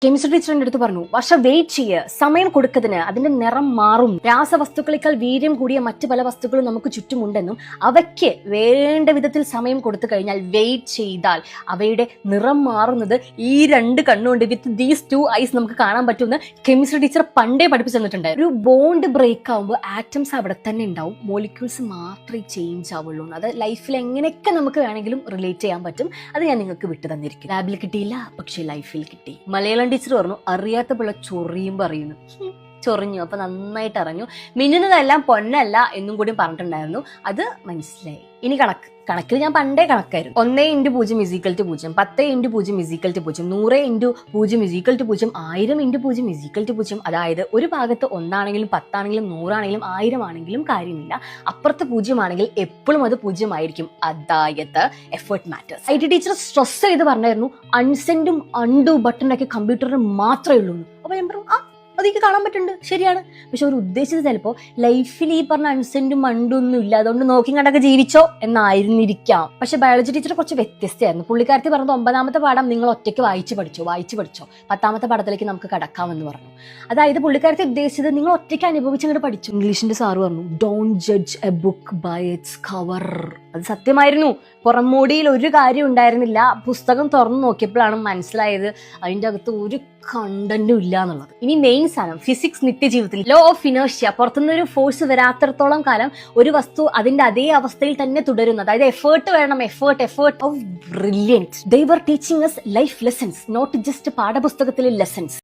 Chemistry ടീച്ചറിന്റെ അടുത്ത് പറഞ്ഞു, വർഷ വെയിറ്റ് ചെയ്യ്, സമയം കൊടുക്കതിന് അതിന്റെ നിറം മാറും. രാസവസ്തുക്കളേക്കാൾ വീര്യം കൂടിയ മറ്റു പല വസ്തുക്കളും നമുക്ക് ചുറ്റുമുണ്ടെന്നും അവയ്ക്ക് വേണ്ട വിധത്തിൽ സമയം കൊടുത്തു കഴിഞ്ഞാൽ, വെയിറ്റ് ചെയ്താൽ അവയുടെ നിറം മാറുന്നത് ഈ രണ്ട് കണ്ണുകൊണ്ട് വിത്ത് ദീസ് ടു ഐസ് നമുക്ക് കാണാൻ പറ്റുമെന്ന് കെമിസ്ട്രി ടീച്ചർ പണ്ടേ പഠിപ്പിച്ചു തന്നിട്ടുണ്ട്. ഒരു ബോണ്ട് ബ്രേക്ക് ആകുമ്പോൾ ആറ്റംസ് അവിടെ തന്നെ ഉണ്ടാവും, മോളിക്യൂൾസ് മാത്രമേ ചേഞ്ച് ആവുള്ളൂ. അത് ലൈഫിൽ എങ്ങനെയൊക്കെ നമുക്ക് വേണമെങ്കിലും റിലേറ്റ് ചെയ്യാൻ പറ്റും. അത് ഞാൻ നിങ്ങൾക്ക് വിട്ടു തന്നിരിക്കും. ലാബിൽ കിട്ടിയില്ല, പക്ഷെ ലൈഫിൽ കിട്ടി. മലയാളം ടീച്ചർ പറഞ്ഞു, അറിയാത്ത പിള്ള ചൊറിയും പറയുന്നു. ചൊറിഞ്ഞു, അപ്പൊ നന്നായിട്ട് അറിഞ്ഞു. മിന്നുന്നതെല്ലാം പൊന്നല്ല എന്നും കൂടി പറഞ്ഞിട്ടുണ്ടായിരുന്നു. അത് മനസ്സിലായി. ഇനി കണക്കിൽ ഞാൻ പണ്ടേ കണക്കായിരുന്നു. 1 × 0 = 0, 10 × 0 = 0, 100 × 0 = 0, 1000 × 0 = 0. അതായത് ഒരു ഭാഗത്ത് 1 ആണെങ്കിലും 10 ആണെങ്കിലും 100 ആണെങ്കിലും 1000 ആണെങ്കിലും കാര്യമില്ല, അപ്പുറത്ത് 0 ആണെങ്കിൽ എപ്പോഴും അത് 0 ആയിരിക്കും. അതായത് effort matters. IT teacher stress ചെയ്ത് പറഞ്ഞായിരുന്നു, അൺസെൻഡും അൺഡു ബട്ടണൊക്കെ കമ്പ്യൂട്ടറിന് മാത്രമേ ഉള്ളൂ. അപ്പൊ ഞാൻ പറഞ്ഞു, അതൊക്കെ കാണാൻ പറ്റുന്നുണ്ട്, ശരിയാണ്. പക്ഷെ അവർ ഉദ്ദേശിച്ചത് ചിലപ്പോൾ ലൈഫിൽ ഈ പറഞ്ഞ അൺസെന്റും മണ്ടൊന്നും ഇല്ല, അതുകൊണ്ട് നോക്കി കണ്ടൊക്കെ ജീവിച്ചോ എന്നായിരുന്നിരിക്കാം. പക്ഷെ ബയോളജി ടീച്ചർ കുറച്ച് വ്യത്യസ്തമായിരുന്നു. പുള്ളിക്കാരത്തി പറഞ്ഞത് 9ാമത്തെ പാഠം നിങ്ങൾ ഒറ്റയ്ക്ക് വായിച്ചു പഠിച്ചോ, 10ാമത്തെ പാഠത്തിലേക്ക് നമുക്ക് കടക്കാമെന്ന് പറഞ്ഞു. അതായത് പുള്ളിക്കാരത്തി ഉദ്ദേശിച്ചത് നിങ്ങൾ ഒറ്റയ്ക്ക് അനുഭവിച്ചങ്ങോട്ട് പഠിച്ചു. ഇംഗ്ലീഷിന്റെ സാറ് പറഞ്ഞു, don't judge a book by its cover. അത് സത്യമായിരുന്നു. പുറംമോടിയിൽ ഒരു കാര്യം ഉണ്ടായിരുന്നില്ല. പുസ്തകം തുറന്നു നോക്കിയപ്പോഴാണ് മനസ്സിലായത് അതിൻ്റെ അകത്ത് ഒരു കണ്ടന്റും ഇല്ല എന്നുള്ളത്. ഇനി മെയിൻ സാധനം ഫിസിക്സ് നിത്യജീവിതത്തിൽ ലോ ഓഫ് ഇനേർഷ്യ. പുറത്തുനിന്നൊരു ഫോഴ്സ് വരാത്തിടത്തോളം കാലം ഒരു വസ്തു അതിന്റെ അതേ അവസ്ഥയിൽ തന്നെ തുടരുന്നു. അതായത് എഫേർട്ട് വേണം, effort. Oh brilliant. They were teaching us life lessons, not just പാഠപുസ്തകത്തിലെ ലെസൺസ്.